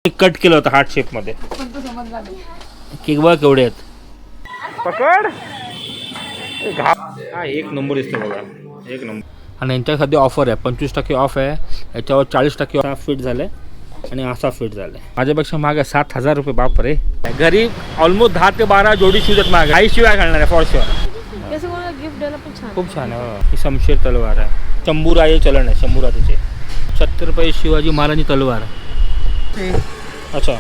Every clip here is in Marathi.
कट केलं होतं हार्ट शेप मध्ये. केक बघा केवढे आहेत. पकड. हा एक नंबर दिसतो बघा, एक नंबर. आणि यांच्यासाठी ऑफर आहे, 25% ऑफ आहे. याच्यावर 40% फिट झाले आणि असा फिट झालाय. माझ्यापेक्षा महाग आहे 7,000 रुपये. बाप रे. घरी ऑलमोस्ट 10 ते 12 जोडी शूज आहेत महाग. काही शिवाय घालणार आहे फॉर शुअर. खूप छान आहे. ही शमशेर तलवार आहे. शंभूराजे चलन आहे, शंभूराजेचे. छत्रपती शिवाजी महाराजांची तलवार. अच्छा.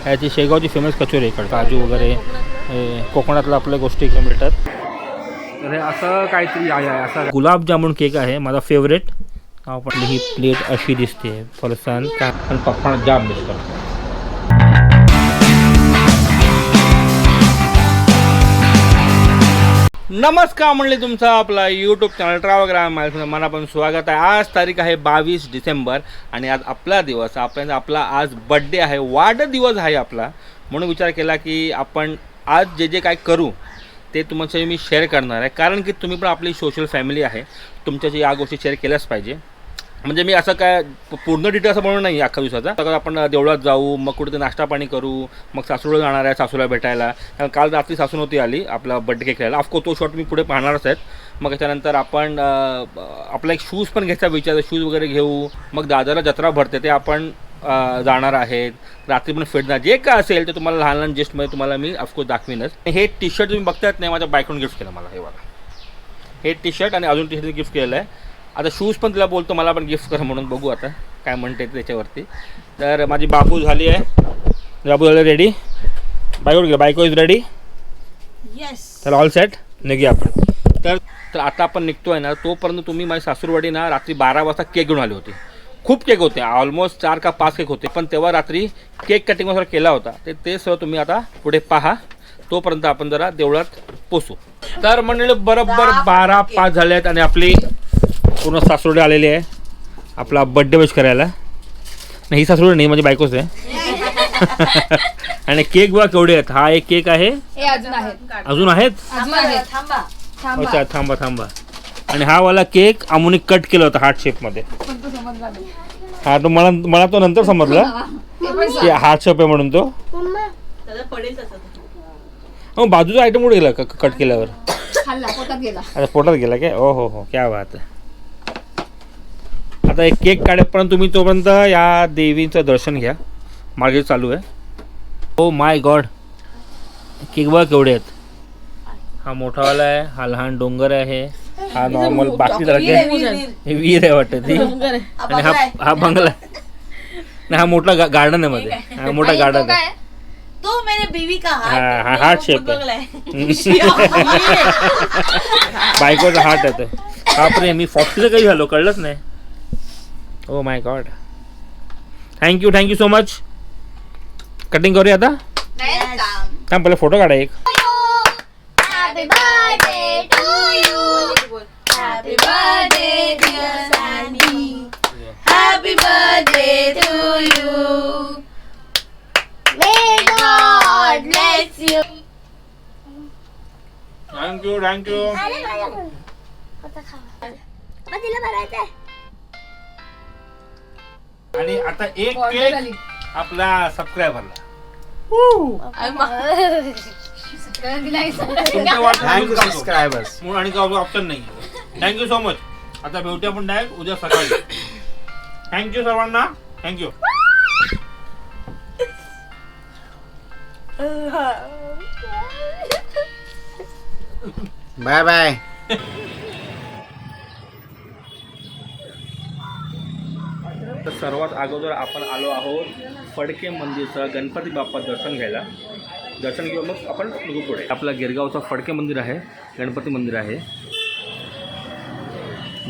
ह्याची शेगावची फेमस कचोरी इकडे, काजू वगैरे कोकणातल्या आपल्या गोष्टी इकडे मिळतात. तर हे असं काहीतरी आहे. असा गुलाबजामुन केक आहे माझा फेवरेट. आपली ही प्लेट अशी दिसते. फरसाण आणि पकवान जाम दिसतं. नमस्कार म्हणले, तुमचा आपला यूट्यूब चॅनल ट्रॅव्हल माझं मनापासून स्वागत आहे. आज तारीख आहे 22 डिसेंबर आणि आज आपला दिवस, आपला आज बड्डे आहे, वाढदिवस आहे आपला. म्हणून विचार केला की आपण आज जे जे काय करू ते तुमच्याशी मी शेअर करणार आहे. कारण की तुम्ही पण आपली सोशल फॅमिली आहे, तुमच्याशी या गोष्टी शेअर केल्याच पाहिजे. म्हणजे मी असं काय पूर्ण डिटेल असं म्हणून नाही अख्खा दिवसाचा. तर आपण देवळात जाऊ, मग कुठे नाश्ता पाणी करू, मग सासूला जाणार आहे सासूला भेटायला. कारण काल रात्री सासू नव्हती आली आपला बड्डे केक खायला. ऑफकोर्स तो शॉट मी पुढे पाहणारच आहेत. मग त्याच्यानंतर आपण आपला एक शूज पण घ्यायचा विचार, शूज वगैरे घेऊ. मग दादाला जत्रा भरते ते आपण जाणार आहेत. रात्री पण फिरणार. जे काय असेल ते तुम्हाला लहान लहान जेस्टमध्ये तुम्हाला मी ऑफकोर्स दाखवीनच. हे टी शर्ट तुम्ही बघतायत नाही, माझ्या बायकोने गिफ्ट केलं मला. हे बघा, हे टी शर्ट आणि अजून टी शर्ट गिफ्ट केलेलं आहे. आता शूज पण तिला बोलतो मला पण गिफ्ट कर म्हणून, बघू आता काय म्हणते त्याच्यावरती. तर माझी बाबू झाली आहे, बाबू झाली रेडी. बायको इज रेडी. येस. तर ऑल सेट, निघूया आपण. तर आता आपण निघतो आहे ना, तोपर्यंत तुम्ही माझी सासूरवाडी ना रात्री 12 वाजता केक घेऊन आली होती. खूप केक होते, ऑलमोस्ट 4 का 5 केक होते. पण तेव्हा रात्री केक कटिंग वगैरे केला होता. ते सगळं तुम्ही आता पुढे पहा. तोपर्यंत आपण जरा देवळात पोचू. तर म्हणले बरोबर 12:05 झाले आहेत आणि आपली पूर्ण सासूरवाडी आलेली आहे आपला बड्डे विश करायला. नाही, ही सासूरवाडी नाही, माझी बायकोच आहे. आणि केक बघा केवढे आहेत. हा एक केक आहे, अजून आहेत. अच्छा, थांबा. आणि हा वाला केक अमुनी कट केला होता हार्ट शेप मध्ये. हा तो मला तो नंतर समजला की हार्ट शेप आहे म्हणून. तो बाजूचा आयटम कुठे गेला कट केल्यावर? अच्छा, पोटात गेला काय? ओ हो, क्या बात आहे. आता एक केक काढेपर्यंत तुम्ही तोपर्यंत या देवीचं दर्शन घ्या. मागे चालू आहे. ओ माय गॉड, केक बघा केवढे आहेत. हा मोठावाला आहे, हा लहान डोंगर आहे, हा नॉर्मल बाकी हे वीर आहे वाटतं ती. आणि हा बंगला आहे. हा मोठा गार्डन आहे मध्ये. हा मोठा गार्डन आहे. तो मेरे बीवी का हा हार्ट शेप आहे. बायकोचा हार्ट आहे. बापरे, मी 40चं काही झालो कळलंच नाही. Oh my God. Thank you so much. Cutting करूया आता. थांब पहिले फोटो काढा एक. Happy birthday to you. Happy birthday dear Sandy. Happy birthday to you. May God bless you. Thank you. आणि आता एक केक आपला सबस्क्रायबरला. सबस्क्रायबर्स म्हणून आणि काही ऑप्शन नाही. Thank you so much. आता भेटूया आपण डायरेक्ट उद्या सकाळी. थँक्यू सर्वांना. थँक्यू. Bye bye. तर सर्वात अगोदर आपण आलो आहोत फडके मंदिरचं गणपती बाप्पा दर्शन घ्यायला. दर्शन घेऊन मग आपण निघू पुढे. आपला गिरगावचं फडके मंदिर आहे, गणपती मंदिर आहे.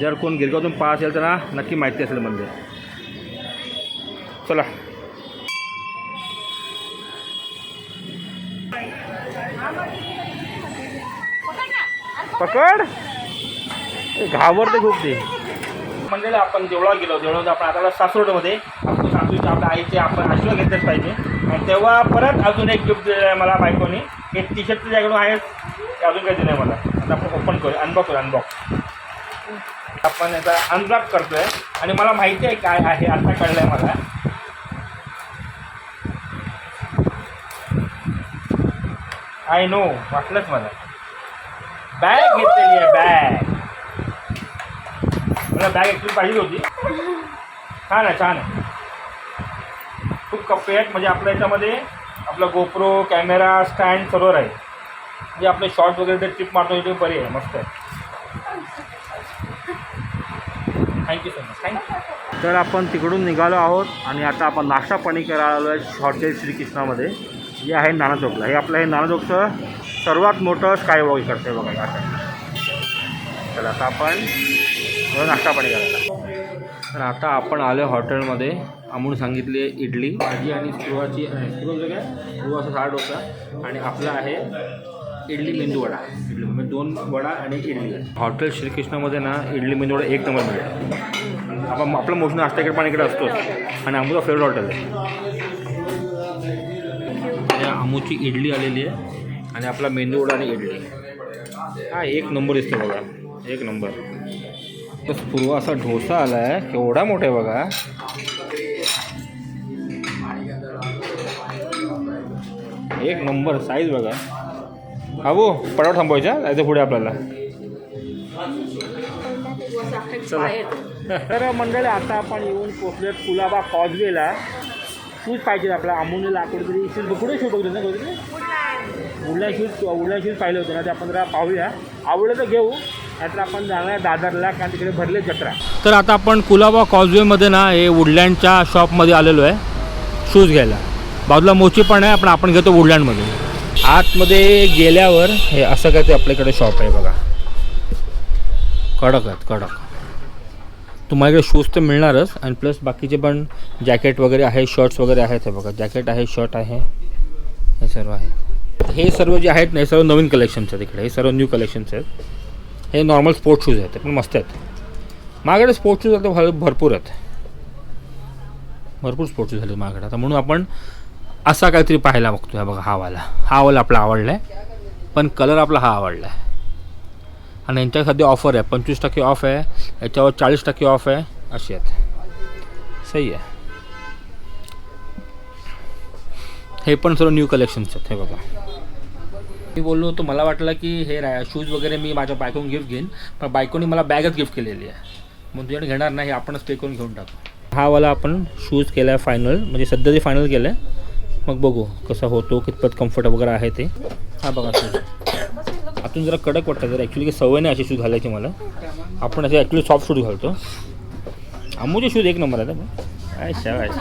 जर कोण गिरगावतून पास असेल तर नक्की माहिती असेल मंदिर. चला. पकड. घाबरते खूप ते. म्हणजे आपण देवळात गेलो. देवळात आपण आता सासूरवाडीमध्ये सासूच्या आपल्या आईचे आपण आशीर्वाद घेतलेच पाहिजे. आणि तेव्हा परत अजून एक गिफ्ट दिलेलं आहे मला बायकोने. एक टी शर्ट तुझ्याकडून आहे, अजून काही दिलं आहे मला. आता आपण ओपन करू, अनबॉक्स आपण याचा अनब्लॉक करतोय. आणि मला माहिती आहे काय आहे, आता कळलं आहे मला. आय नो, वाटलंच मला. बॅग घेतलेली आहे, बॅग. मला बॅग ॲक्च्युली पाहिजे होती. छान आहे, छान आहे. खूप कप्पे आहेत, म्हणजे आपल्या याच्यामध्ये आपला गोप्रो कॅमेरा स्टँड सर्व आहे. म्हणजे आपले शॉर्ट वगैरे ते ट्रिप मारतो ते बरे आहे, मस्त आहे. Thank you so much, thank you. तर आपण तिकडून निघालो आहोत आणि आता आपण नाश्ता पाणी करायला आलो आहे हॉटेल श्रीकृष्णामध्ये, जे आहे नाना चौकला. हे आपलं हे नाना चौकचं सर्वात मोठं स्काय वॉक करते बघा या साईडला. चला आता आपण नाश्ता पाणी करायला. तर आता आपण आलो हॉटेलमध्ये. आम्ही सांगितली आहे इडली भाजी आणि स्क्रूवाची काय स्क्रूवाचा 6 डोसा आणि आपला आहे इडली मेंदू वडा. इडली म्हणजे 2 वडा आणि इडली. हॉटेल श्रीकृष्णामध्ये ना इडली मेंदू वडा 1 नंबर मिळेल. आपण आपलं मोस्ट नाश्ता इकडे पण इकडे असतोच आणि आमचं फेवरेट हॉटेल आहे. आमूची इडली आलेली आहे आणि आपला मेंदू वडा आणि इडली हा 1 नंबर दिसतो बघा, 1 नंबर. तर पूर्व असा डोसा आला आहे, केवढा मोठा आहे बघा. एक नंबर साईज बघा. हा वो पडाव थांबवायच्या जायचं पुढे आपल्याला. तर मंडळी आता आपण येऊन पोचले कुलाबा कॉजवेला. शूज पाहिजे आपला. अमूलने लाकूड तरी शूज कुठे शूट होते ना कुठे उडल्या शूज पाहिले होते ना, ते आपण जरा पाहूया. आवडलं तर घेऊ, नाहीतर आपण जाणार दादरला, कारण तिकडे भरले जत्रा. तर आता आपण कुलाबा कॉजवेमध्ये ना हे वुडलँडच्या शॉपमध्ये आलेलो आहे शूज घ्यायला. बाजूला मोची पण आहे, पण आपण घेतो वुडलँडमध्ये. आतमध्ये गेल्यावर हे असं काय ते आपल्याकडे शॉप आहे बघा. कडक आहेत, कडक. तुम्हाला इकडे शूज तर मिळणारच आणि प्लस बाकीचे पण जॅकेट वगैरे आहे, शर्ट्स वगैरे आहेत. हे बघा जॅकेट आहे, शर्ट आहे, हे सर्व आहे. हे सर्व जे आहेत ना हे सर्व नवीन कलेक्शन्स आहेत इकडे. हे सर्व न्यू कलेक्शन्स आहेत. हे नॉर्मल स्पोर्ट्स शूज आहेत, ते पण मस्त आहेत. माझ्याकडे स्पोर्ट्स शूज आता भरपूर आहेत, भरपूर स्पोर्ट्स शूज झाले माझ्याकडे. आता म्हणून आपण असा काहीतरी पाहायला बघतो. बघा हा वाला आपला आवडला आहे, पण कलर आपला हा आवडला आहे. आणि यांच्या सध्या ऑफर आहे, 25% ऑफ आहे, याच्यावर 40% ऑफ आहे, अशी आहेत. सही आहे. हे पण सर्व न्यू कलेक्शन्स आहेत. हे बघा मी बोललो होतो, मला वाटलं की हे शूज वगैरे मी माझ्या बायकोने गिफ्ट घेईन, पण बायकोने मला बॅगच गिफ्ट केलेली आहे. मग तुझ्याकडे घेणार नाही, आपणच पे करून घेऊन टाकू. हा वाला आपण शूज केला आहे फायनल, म्हणजे सध्या ते फायनल केलं आहे. मग बघू कसा होतो, कितपत कम्फर्ट वगैरे आहे ते. हा बघा शूज आतून जरा कडक वाटतं. जरा ॲक्च्युली सवय नाही असे शूज घालायची मला. आपण असे ॲक्च्युली सॉफ्ट शूज घालतो. अमूचे शूज 1 नंबर आहेत. काय शाबास,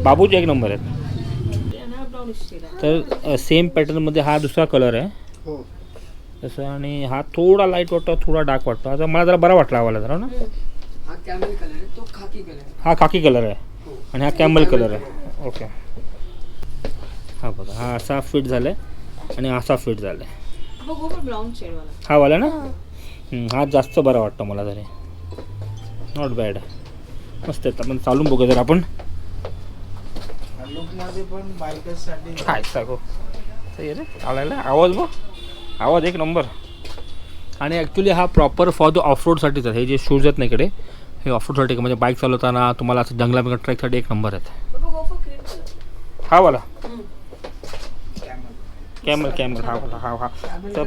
बाबूचे 1 नंबर आहेत. तर सेम पॅटर्नमध्ये हा दुसरा कलर आहे तसं, आणि हा थोडा लाईट वाटतो, थोडा डार्क वाटतो. आता मला जरा बरा वाटला आवाला जरा ना. हा खाकी कलर आहे आणि हा कॅमल कलर आहे. ओके. हा बघा हा असा फिट झाला आहे आणि असा फिट झाला आहे. हा वाला ना. हा जास्त बरा वाटतो मला तरी. नॉट बॅड, मस्त आहे. आपण चालून बघू जर आपण काय सांगू. रे चालायला आवाज बघ, आवाज 1 नंबर. आणि ॲक्च्युली हा प्रॉपर फॉर द ऑफ रोडसाठीच आहे. हे जे शूज आहेत ना इकडे, हे ऑफ रोडसाठी, म्हणजे बाईक चालवताना तुम्हाला असं जंगला बिंगला ट्रेकसाठी 1 नंबर आहेत. हा वाला कॅमल हा वाला हा तर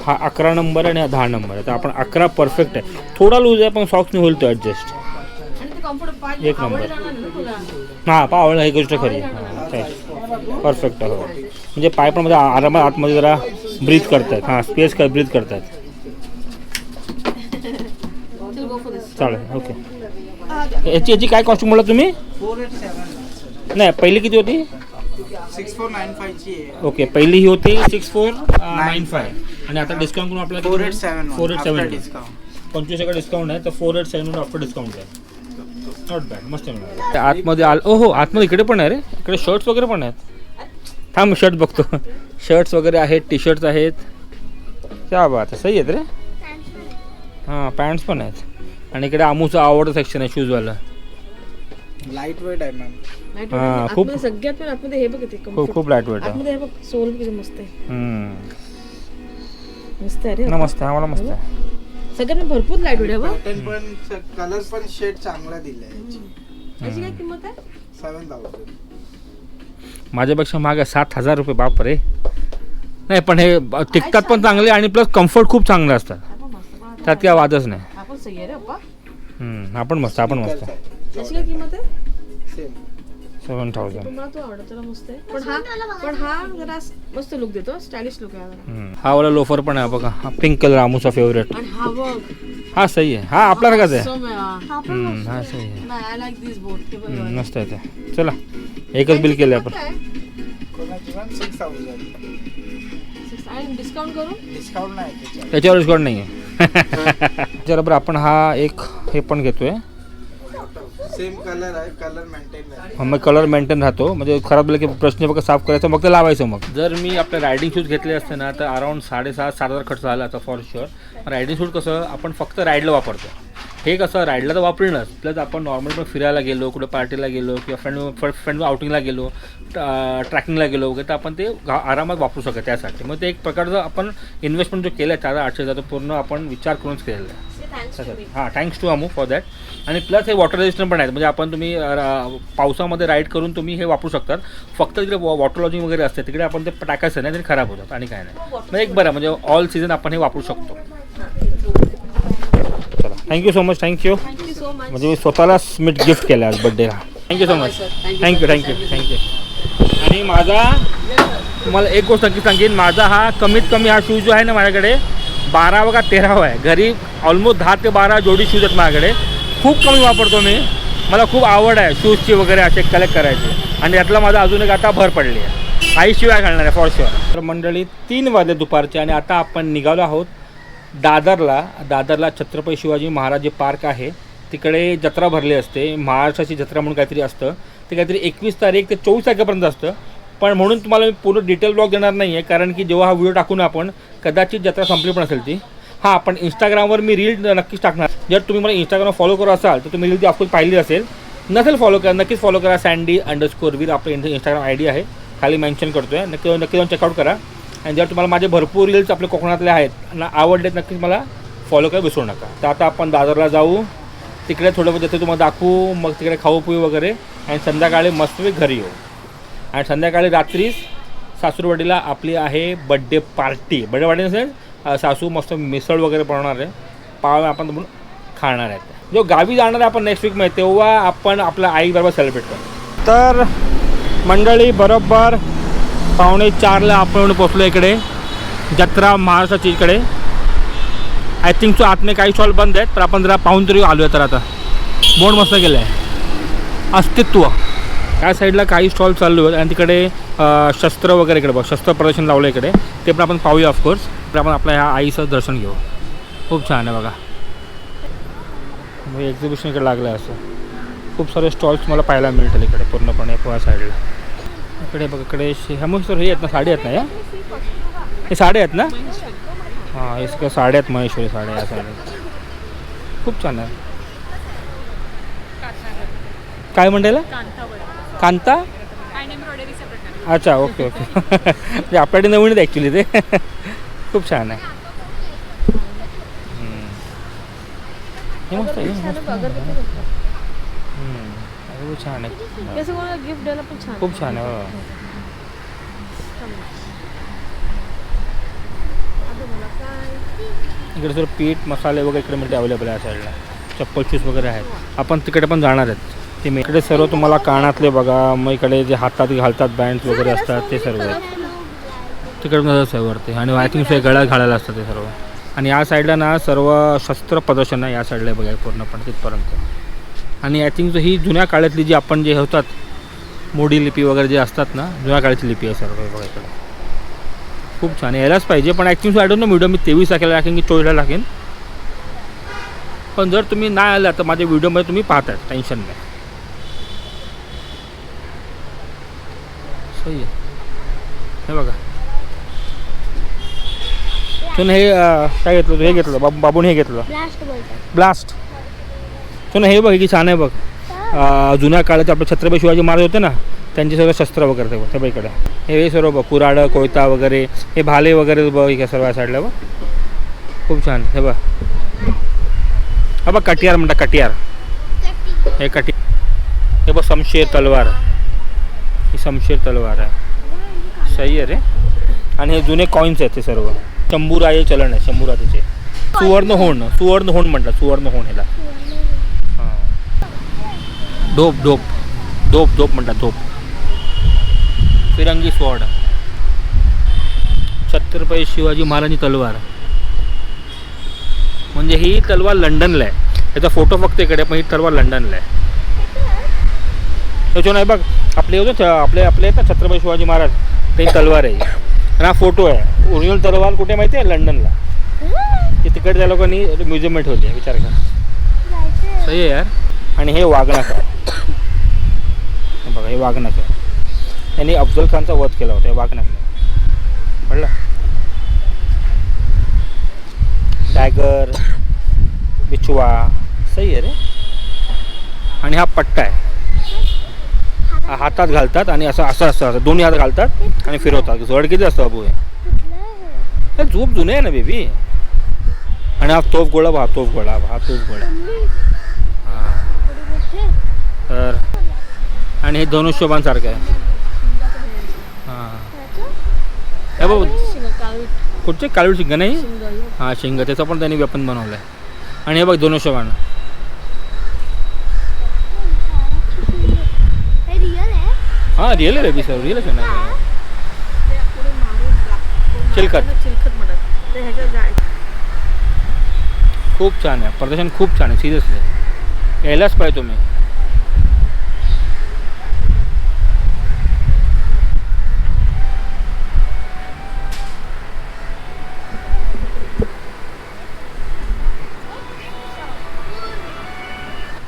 हा 11 नंबर आणि हा 10 नंबर आहे. तर आपण 11 परफेक्ट आहे. थोडा लूज आहे पण सॉक्सने होईल तो ॲडजस्ट. 1 नंबर. हां पावळा ही गोष्ट खरी. परफेक्ट आहे. म्हणजे पाय पण मध्ये आरामात आतमध्ये जरा ब्रीथ करतात. हां स्पेस ब्रीथ करतात. चालेल ओके. याची काय कॉस्ट्यूम बोला तुम्ही? 487. नाही पहिली किती होती? 6495 ची आहे. ओके पहिली ही होती 6495 आणि आता डिस्काउंट करून आपल्याला 487 डिस्काउंट 25% डिस्काउंट आहे. तर 487 आफ्टर डिस्काउंट आहे. नॉट बॅड, मस्त मिळालं. आतमध्ये हो आतमध्ये इकडे पण आहे रे. इकडे शर्ट्स वगैरे पण आहेत. थांब शर्ट बघतो. शर्ट्स वगैरे आहेत, टी शर्ट्स आहेत. क्या बात आहे, सही आहेत रे. हां पॅन्ट्स पण आहेत. आणि इकडे आमूचं आवडतं सेक्शन आहे शूजवालं. लाईट वेट आहे मॅम. हां खूप सगळ्यात पण आतमध्ये हे बघ ते खूप लाईट वेट आहे. आतमध्ये हे बघ सोल किती मस्त आहे. मस्त मस्त आहे रे. मस्त आहे, आम्हाला मस्त आहे. सगळ्यात भरपूर लाईट वेट आहे बघ. पॅटर्न पण कलर पण शेड चांगला दिलाय याची. याची काय किंमत आहे? 7000. माझ्यापेक्षा महाग आहे 7,000 रुपये. बाप रे. नाही पण हे टिकतात पण चांगले आणि प्लस कम्फर्ट खूप चांगले असतात, त्यात काय वादच नाही. आपण सही आहे रे अप्पा. आपण मस्त, आपण मस्त. त्याची काय किंमत आहे? सेम 7,000. मला तो आवडतो ना, मस्त आहे. पण हा जरा मस्त लुक देतो, स्टायलिश लुक आहे जरा. हा वाला लोफर पण आहे बघा, हा पिंक कलर आमूचा फेवरेट. आणि हा बघ, हा सही आहे, हा आपला सारखाच आहे. awesome आहे हा. हा सही आहे. नाही, I like this boat. ते बघ. मस्त आहे ते. चला एकच बिल केलं आपण. काय? कोणाची पण 6,000. आणि डिस्काउंट करून? डिस्काउंट नाही त्याच्यात. त्याच्यावर डिस्काउंट नाही आहे. बरोबर आपण हा एक हे पण घेतोय. सेम कलर आहे, कलर मेंटेन आहे. मग कलर मेंटेन राहतो, म्हणजे खराब झालं की प्रश्न फक्त साफ करायचं मग ते लावायचं. मग जर मी आपले रायडिंग शूज घेतले असते ना तर अराउंड 6,500-7,000 खर्च झाला आता फॉर शुअर. रायडिंग शूज कसं आपण फक्त राईडला वापरतो, हे कसं राईडला तर वापरणंच, प्लस आपण नॉर्मल पण फिरायला गेलो, कुठं पार्टीला गेलो किंवा फ्रेंड आउटिंगला गेलो, ट्रॅकिंगला गेलो वगैरे तर आपण ते आरामात वापरू शकतो. त्यासाठी मग ते एक प्रकारचं आपण इन्व्हेस्टमेंट जो केला आहे 4,800 तो पूर्ण आपण विचार करूनच केलेला आहे. हां, थँक्स टू अमू फॉर दॅट. आणि प्लस हे वॉटर रेजिस्टंट पण आहेत, म्हणजे आपण तुम्ही पावसामध्ये राईड करून तुम्ही हे वापरू शकतात. फक्त तिकडे वॉटर लॉजिंग वगैरे असते तिकडे आपण ते टाकायचं नाही, तरी खराब होतात आणि काय नाही. मग एक बरं म्हणजे ऑल सीझन आपण हे वापरू शकतो. चला thank you so much. Thank you so much. म्हणजे मी स्वतःला स्मिट गिफ्ट केलं आज बड्डेला. Thank you so much. थँक्यू. आणि माझा तुम्हाला एक गोष्ट नक्की सांगेन, माझा हा कमीत कमी हा शूज जो आहे ना माझ्याकडे 12 का 13 आहे. घरी ऑलमोस्ट 10 ते 12 जोडी शूज आहेत माझ्याकडे. खूप कमी वापरतो मी, मला खूप आवड आहे शूजची वगैरे असे कलेक्ट करायची. आणि यातला माझा अजून एक आता भर पडली आहे, आईशिवाय घालणार आहे फॉर शुअर. तर मंडळी 3 वाजले दुपारचे आणि आता आपण निघालो आहोत दादरला छत्रपती शिवाजी महाराज जे पार्क आहे तिकडे जत्रा भरली असते. महाराष्ट्राची जत्रा म्हणून काहीतरी असतं, ते काहीतरी 21 तारीख ते 24 तारखेपर्यंत असतं. पण म्हणून तुम्हाला मी पूर्ण डिटेल ब्लॉग देणार नाही आहे, कारण की जेव्हा हा व्हिडिओ टाकून आपण कदाचित जत्रा संपली पण असेल ती. हां, पण इंस्टाग्रामवर मी रील नक्कीच टाकणार. जर तुम्ही मला इंस्टाग्राम फॉलो करत असाल तर तुम्ही रील ती ऑफकोर्स पाहिली असेल. नसेल फॉलो करा, नक्कीच फॉलो करा. sandy_वीर आपलं इंस्टाग्राम ID आहे, खाली मेन्शन करतो आहे. नक्की जाऊन चेकआउट करा. आणि जर तुम्हाला माझे भरपूर रील्स आपले कोकणातले आहेत आवडलेत, नक्कीच मला फॉलो करायला विसरू नका. तर आता आपण दादरला जाऊ, तिकडे थोडं ते तुम्हाला दाखवू, मग तिकडे खाऊ पिऊ वगैरे, आणि संध्याकाळी मस्त घरी येऊ. आणि संध्याकाळी रात्रीच सासूरवाडीला आपली आहे बड्डे पार्टी नसेल, सासू मस्त मिसळ वगैरे बनवणार आहे, पाव आपण खाणार आहेत. जो गावी जाणार आहे आपण नेक्स्ट वीकमध्ये, तेव्हा आपण आपल्या आईबरोबर सेलिब्रेट करू. तर मंडळी बरोबर 3:45 आपण पोचलो इकडे जत्रा महाराष्ट्राची. इकडे आय थिंक सो आतमध्ये काही स्टॉल बंद आहेत, तर आपण जरा पाहून तरी आलो आहे. तर आता बोर्ड मस्त केलं आहे, अस्तित्व. या साईडला काही स्टॉल चालू आहेत आणि तिकडे शस्त्र वगैरे इकडे शस्त्र प्रदर्शन लावलं इकडे, ते पण आपण पाहूया ऑफकोर्स. तर आपण आपल्या ह्या आईचं दर्शन घेऊ. खूप छान आहे बघा, म्हणजे एक्झिबिशन इकडे लागलं आहे असं. खूप सारे स्टॉल्स मला पाहायला मिळतील इकडे पूर्णपणे पोहा साईडला. इकडे बघा, इकडे ह्या सर हे आहेत ना, साडी आहेत ना, या हे साड्या आहेत ना. हां, हे सगळ्या साड्या आहेत, महेश्वरी साड्या या साड्या. खूप छान आहे. काय म्हणतायला? कांता. अच्छा, ओके. म्हणजे आपल्याकडे नवीन आहे ॲक्च्युली ते. खूप छान आहे. हे मस्त आहे, खूप छान आहे. गिफ्ट द्यायला पण छान, खूप छान आहे. इकडे सर पीठ मसाले वगैरे इकडे मिळते अवेलेबल आहे साईडला. चप्पल शूज वगैरे आहेत. आपण तिकडे पण जाणार आहेत. ते मी इकडे सर्व तुम्हाला कानातले बघा, मग इकडे जे हातात घालतात बँड्स वगैरे असतात ते सर्व आहेत तिकडे तसंच आहे वरती. आणि आय थिंक गळ्यात घालायला असतं ते सर्व. आणि या साईडला ना सर्व शस्त्र प्रदर्शन आहे, या साईडला बघा पूर्णपणे तिथपर्यंत. आणि आय थिंक ही जुन्या काळातली जी आपण जे होतात मोडी लिपी वगैरे जे असतात ना, जुन्या काळाची लिपी आहे सर्व बघा इकडे. खूप छान, यायलाच पाहिजे. पण actually I don't know video मी 23 तारखेला टाकेन की 24ला टाकेन. पण जर तुम्ही नाही आला तर माझ्या व्हिडिओमध्ये तुम्ही पाहताय, टेन्शन नाही. सही आहे. हे बघा, तुम्ही हे काय घेतलं, हे घेतलं बाबून, हे घेतलं ब्लास्ट. तुम्ही हे बघ की छान आहे बघ. जुन्या काळात आपले छत्रपती शिवाजी महाराज होते ना, त्यांचे सर्व शस्त्र वगैरे ते बघ इकडे. हे सर्व बघ, कुऱ्हाड, कोयता वगैरे, हे भाले वगैरे बघ इकडे सर्व साईडला बघ. खूप छान. हे बघ, हा बघ कटियार म्हणतात, कटियार. हे कटियार. हे बघ शमशेर, तलवार. ही शमशेर तलवार आहे. सही आहे रे. आणि हे जुने कॉईन्स आहेत ते सर्व. शंभूराजे चलन आहे, शंभूराजेचे. सुवर्ण होण म्हणतात, सुवर्ण होण ह्याला. हां. धोप म्हणतात, धोप. फिरंगी स्वॉर्ड. छत्रपती शिवाजी महाराजांची तलवार. म्हणजे ही तलवार लंडनला आहे. त्याचा फोटो फक्त इकडे, पण ही तलवार लंडनला आहे. त्याच्यावर नाही बघ, आपले आपले येतात छत्रपती शिवाजी महाराज, ते तलवार आहे. आणि हा फोटो आहे. ओरिजिनल तलवार कुठे माहिती आहे? लंडनला. ती तिकडे त्या लोकांनी म्युझियममध्ये ठेवली आहे. विचार कर. सही आहे यार. आणि हे वाघनाक आहे. बघा, हे वाघनाक आहे. यांनी अफजल खानचा वध केला होता, हे वाघनाकने. कळलं? टायगर, बिचवा. सही आहे रे. आणि हा पट्टा आहे. हातात घालतात आणि असं दोन्ही हात घालतात आणि फिरवतात. जड किती असतं बाबू हे झोप जुने आहे ना बेबी. आणि हा तोफ गोळा. हा तोफ गोळा. हां. तर आणि हे धनुष्यबाणसारखं आहे. हां. हे बाबू कुठचे काळवीट शिंग नाही. हां, शिंग. त्याचं पण त्यांनी वेपन बनवलं आहे. आणि हे बघ धनुष्यबाण. हां, रिअल आहे बेबी सर, रिअलच आहे ना. चिलखत म्हणतात. खूप छान आहे. प्रदर्शन खूप छान आहे. सिरियसली यायलाच पाहिजे तुम्ही.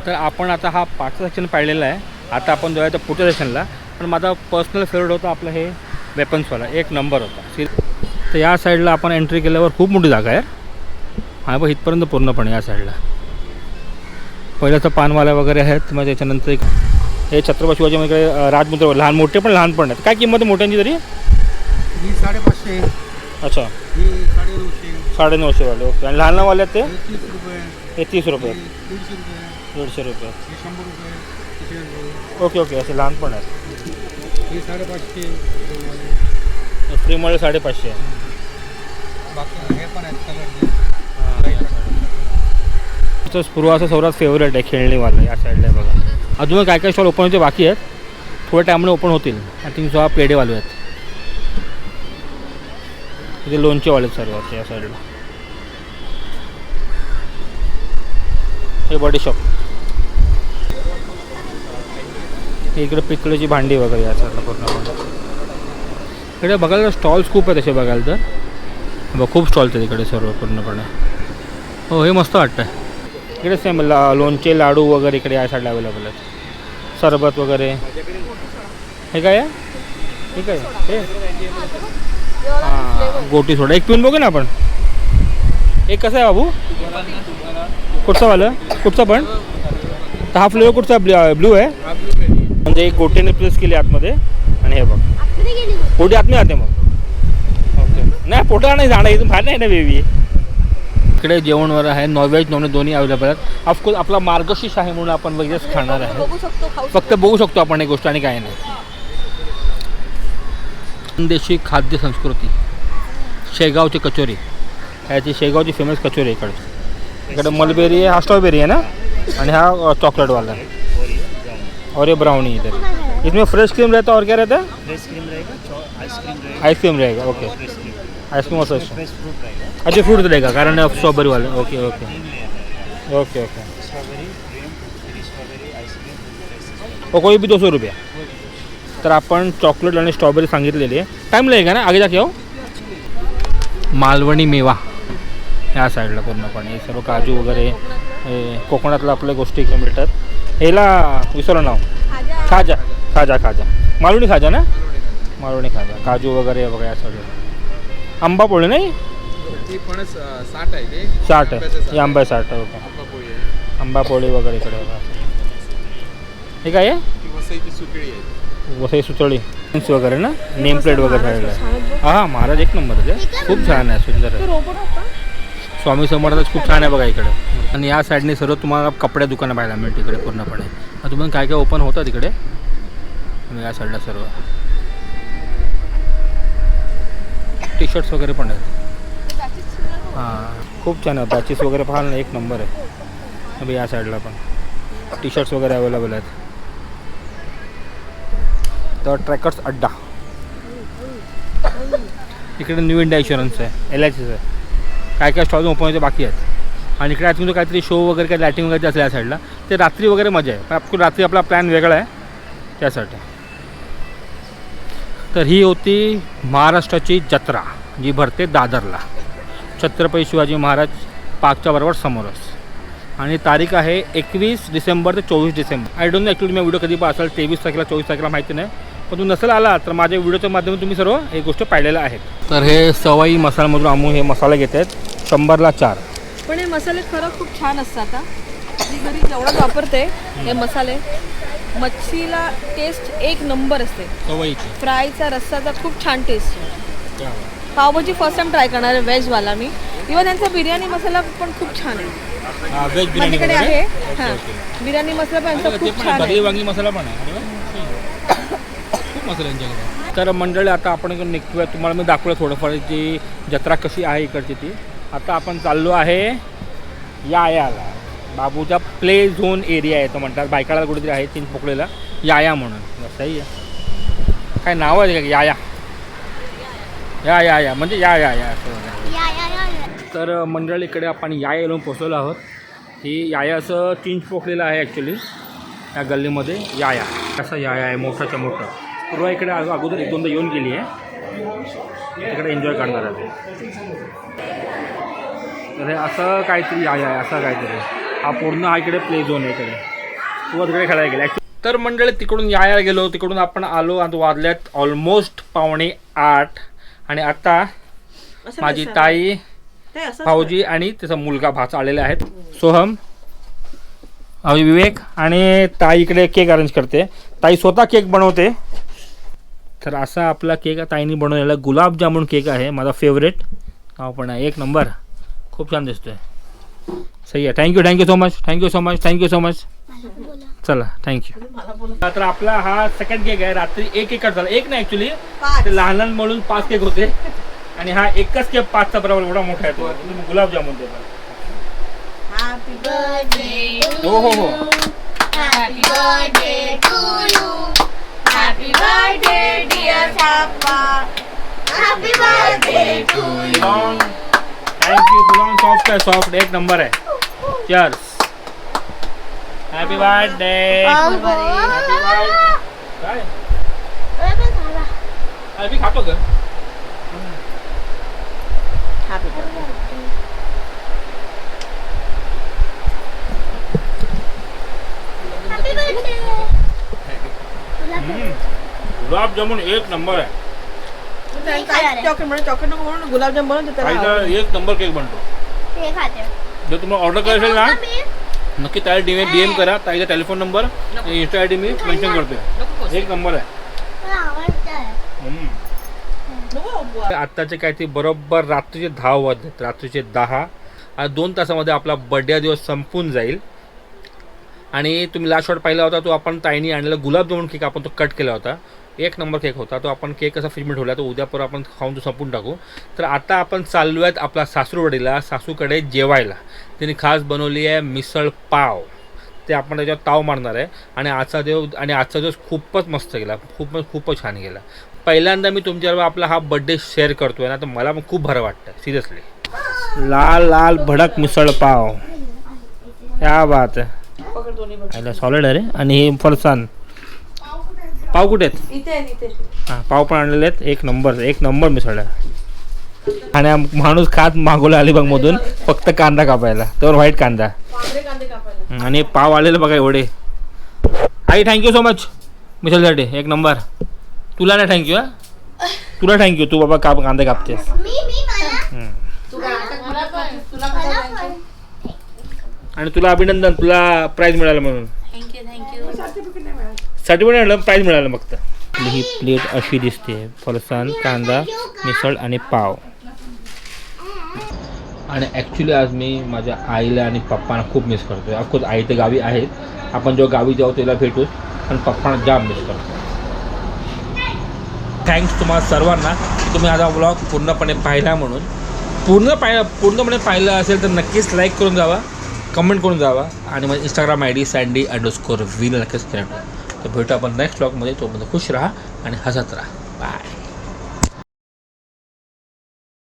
तर आपण आता हा 5 सेक्शन पाहिलेला आहे. आता आपण जाऊया तर पुढच्या सेक्शनला. पण माझा पर्सनल फेवरेट होता आपलं हे वेपन्सवाला. एक नंबर होता. तर या साईडला आपण एंट्री केल्यावर खूप मोठी जागा आहे. हां बघ, इथपर्यंत पूर्णपणे या साईडला. पहिलं तर पानवाला वगैरे आहेत. मग त्याच्यानंतर एक हे छत्रपती शिवाजी म्हणजे राजमुद्रा. लहान मोठे पण आहेत. काय किंमत आहे मोठ्यांची तरी? ही 550. अच्छा, ही 950. 950 वाले. ओके. आणि लहानवाले आहेत ते? 30 रुपये. हे 30 रुपये. 150 रुपये. 150 रुपये. 100 रुपये. 100 रुपये. ओके. असे लहान पण आहेत. ही 550. फ्रीमध्ये 550. बाकी हे पण आहेत कलर. स्पृहाचं सर्वात फेवरेट आहे खेळणीवाला. या साईडला आहे बघा. अजून काय काय स्टॉल ओपन होते बाकी आहेत. थोड्या टायमाने ओपन होतील. आय थिंक हा पेढेवाले आहेत. तिथे लोणचेवाले सर्व आहेत या साईडला. हे बडी शॉप. इकडे पितळेची भांडी वगैरे या साईडला पूर्ण. इकडे बघायला स्टॉल्स खूप आहेत तसे बघायला तर. खूप स्टॉल्स आहेत इकडे सर्व पूर्णपणे. हो, हे मस्त वाटतं आहे. इकडे सेम लोणचे लाडू वगैरे इकडे या साईडला अवेलेबल आहेत. सरबत वगैरे. हे काय आहे? हे काय हे? हां, गोटी सोडा. एक पिऊन बघू ना आपण. एक कसं आहे बाबू? कुठचं वालं? कुठचं पण? तर हा फ्लेवर कुठचा? ब्लू आहे. म्हणजे एक गोटीने प्लेस केली आतमध्ये. आणि हे बघ, गोटी आत नाही आते मग. ओके. नाही, पोटा नाही जाणार. इथून बाहेर नाही ना बेबी. इकडे जेवण वगैरे आहे. नॉनव्हेज नॉनव्हेज दोन्ही अवेलेबल आहेत. ऑफकोर्स आपला मार्गशीर्ष आहे म्हणून आपण वगैरेच खाणार आहे. फक्त बघू शकतो आपण एक गोष्ट आणि काय नाही. देशी खाद्य संस्कृती. शेगावची कचोरी. ह्याची शेगावची फेमस कचोरी इकडे मलबेरी आहे. हा स्ट्रॉबेरी आहे ना. आणि हा चॉकलेटवाला है और ये ब्राउनी इधर। इसमें फ्रेश क्रीम रहता है और क्या रहता है? फ्रेश क्रीम रहेगा, आइसक्रीम रहेगा। ओके, आइसक्रीम और फ्रेश फ्रूट रहेगा, अच्छा फ्रूट रहेगा कारण स्ट्रॉबेरी वाले। Okay okay okay okay strawberry cream, strawberry ice cream और कोई भी 200 रुपया। तर आपण चॉकलेट आणि स्ट्रॉबेरी सांगितलेली आहे। टाईम लगेगा ना आगे जाके हो। मालवणी मेवा या साईडला पूर्णपणे सर्व काजू वगैरे कोकणातल्या आपल्या गोष्टी इकडे मिळतात। ह्याला विसरलं नाव, खाजा खाजा खाजा मालवणी खाजा ना, मालवणी खाजा काजू वगैरे बघा या साईडला। आंबा पोळी नाही ती पण 60 आहे ते 60 आहे, हे आंबा 60 आहे। ओके, आंबा पोळी आहे, आंबा पोळी वगैरे इकडे बघा। हे काय आहे? ती वसईची सुकळी आहे, वसई सुतळी वगैरे ना, नेम प्लेट वगैरे आहे। हां महाराज एक नंबर आहे, खूप छान आहे, सुंदर आहे। स्वामी समर्थाच खूप छान आहे बघा इकडे। आणि या साईडने सर्व तुम्हाला कपड्या दुकानं पाहायला मिळते इकडे पूर्णपणे। तुम्हाला काय काय ओपन होतं तिकडे आणि या साईडला सर्व टी शर्ट्स वगैरे पण आहेत. हां खूप छान आहे. बॅचेस वगैरे पाहाल ना, एक नंबर आहे. अभी या साईडला पण टी शर्ट्स वगैरे अवेलेबल आहेत. तर ट्रॅकर्स अड्डा, इकडे न्यू इंडिया इन्शुरन्स आहे, LICचं आहे. काय काय स्टॉल्स ओपन व्हायचे बाकी आहेत. आणि इकडे आय थिंक काहीतरी शो वगैरे काय लायटिंग वगैरे असेल या साईडला. ते रात्री वगैरे मजा आहे, पण आपण रात्री आपला प्लॅन वेगळा आहे त्यासाठी. तर ही होती महाराष्ट्राची जत्रा जी भरते दादरला, छत्रपती शिवाजी महाराज पार्कच्या बरोबर समोरच. आणि तारीख आहे 21 डिसेंबर ते 24 December. I don't no actually me video कधी असेल, 23 तारखेला 24 तारखेला माहिती नाही. पण तू नसेल आला तर माझ्या व्हिडिओच्या माध्यमातून तुम्ही सर्व एक गोष्ट पाहिलेल्या आहेत. तर हे सवाई मसाल्यामधून आम्ही हे मसाले घेत आहेत, 100ला 4. पण हे मसाले खरं खूप छान असतात. मी घरी जेवढं वापरते हे मसाले, मच्छीला टेस्ट एक नंबर असते. सवाईची फ्रायचा रस्साचा खूप छान टेस्ट आहे. पावभाजी फर्स्ट टाइम ट्राय करणार आहे व्हेजवाला मी. इव्हन त्यांचा बिर्याणी मसाला पण खूप छान आहे. व्हेज बिर्याणी माझ्याकडे वगैरे? आहे. ओके, हां ओके. बिर्याणी मसाला पण अरे, यांचा ते खूप पण छान बदली आहे. वांगी मसाला पण आहे. अरे वा. खूप मसाला यांच्याकडे. तर मंडळी आता आपण इकडून निघतोय. तुम्हाला मी दाखवलं थोडंफार जी जत्रा कशी आहे इकडची ती. आता आपण चाललो आहे यायाला, बाबूचा प्ले झोन एरिया आहे तो म्हणतात. बायकाळा कुठेतरी आहे चिंचपोकळीला याया म्हणून. सही आहे. काय नाव आहे का याया? या म्हणजे या असं. तर मंडळी इकडे आपण याया येऊन पोचलेलो आहोत. ही याया असं चिंचपोकळीला आहे ॲक्च्युली, या गल्लीमध्ये याया असं याया आहे मोठाच्या मोठं. पूर्वा इकडे अगोदर 1-2दा येऊन गेली आहे, इकडे एन्जॉय करणार आहे. तर हे असं काहीतरी याया आहे, असं काहीतरी. हा पूर्ण हा इकडे प्ले झोन आहे इकडे. तू तिकडे खेळायला गेला. तर मंडळी तिकडून याया गेलो, तिकडून आपण आलो आणि वाजल्यात ऑलमोस्ट 7:45. आणि आता माझी ताई, भाऊजी आणि त्याचा मुलगा भाचा आलेले आहेत. सोहम, भाऊजी विवेक आणि ताई इकडे केक अरेंज करते. ताई स्वतः केक बनवते. तर असा आपला केक ताईने बनवलेला गुलाबजामुन केक आहे, माझा फेवरेट. नाव पण आहे एक नंबर, खूप छान दिसतोय. सही आहे. Thank you so much. चला थँक्यू. तर आपला हा सेकंड केक आहे. रात्री एक केक झाला, एक नाही ॲक्च्युली, ते लहान लहान म्हणून 5 केक होते. आणि हा एकच केक 5चा बरोबर एवढा मोठा आहे तो. गुलाबजामुन ते Happy birthday to हो. you. Happy birthday to you. Happy birthday dear Sappa. Happy birthday to you. Thank you. Full on soft आहे, सॉफ्ट एक नंबर आहे. चीयर्स. Happy birthday. काय मी खातो का? गुलाबजामुन एक नंबर आहे. चॉकलेट म्हणून गुलाबजाम बनवतो त्याला. ताईचा एक नंबर केक बनतो. जर तुम्हाला ऑर्डर करायचं असेल ना, नक्की ताई DM करा. ताईचा टेलिफोन नंबर, इंस्टा ID मी मेन्शन करतोय. एक नंबर आहे. आत्ताचे काय ते बरोबर रात्रीचे 10 वाजले, रात्रीचे 10. आज 2 तासामध्ये आपला बर्थडे दिवस संपून जाईल. आणि तुम्ही लास्ट शॉट पाहिला होता तो आपण ताईने आणलेला गुलाबजामुन केक, आपण तो कट केला होता. एक नंबर केक होता तो. आपण केक कसा फ्रीजमध्ये ठेवला तो उद्या परत आपण खाऊन तो संपून टाकू. तर आता आपण चाललो आहेत आपला सासूरवाडीला, सासूकडे जेवायला. तिने खास बनवली आहे मिसळ पाव. ते आपण त्याच्यावर ताव मारणार आहे. आणि आजचा दिवस खूपच मस्त गेला, खूपच छान गेला. पहिल्यांदा मी तुमच्याबरोबर आपला हा बड्डे शेअर करतोय ना, तर मला पण खूप बरं वाटतं सिरियसली. लाल भडक मिसळ पाव, क्या बात आहे. सॉलिड आहे रे. आणि हे फरसाण पाव कुठे आहेत? इथे हां पाव पण आणलेले आहेत. एक नंबर मिसळ आहे. आणि माणूस खात मागवला अलिबागमधून फक्त कांदा कापायला, तर व्हाईट कांदा. आणि पाव आलेले बघा एवढे. आई थँक्यू सो मच मिसळसाठी, एक नंबर. तुला नाही थँक्यू. तुला थँक्यू, तू बाबा कांदे कापतेस. आणि तुला अभिनंदन, तुला प्राईज मिळालं म्हणून. सर्टिफिकेट मिळालं, प्राईज मिळालं फक्त. ही प्लेट अशी दिसते, फरसाण, कांदा, मिसळ आणि पाव. आणि ॲक्च्युली आज मी माझ्या आईला आणि पप्पांना खूप मिस करतो आहे. ऑफकोर्स आई तर गावी आहेत, आपण जेव्हा गावी जाऊ तेव्हा भेटूच, पण पप्पांना जाम मिस करतो. थँक्स तुम्हाला सर्वांना की तुम्ही हा व्लॉग पूर्णपणे पाहिला म्हणून. पूर्णपणे पाहिलं असेल तर नक्कीच लाईक करून जावा, कमेंट करून जावा आणि मग इंस्टाग्राम ID sandy_wheel नक्कीच करा. तर भेटू आपण नेक्स्ट व्लॉगमध्ये. तोपर्यंत खुश राहा आणि हसत राहा. बाय.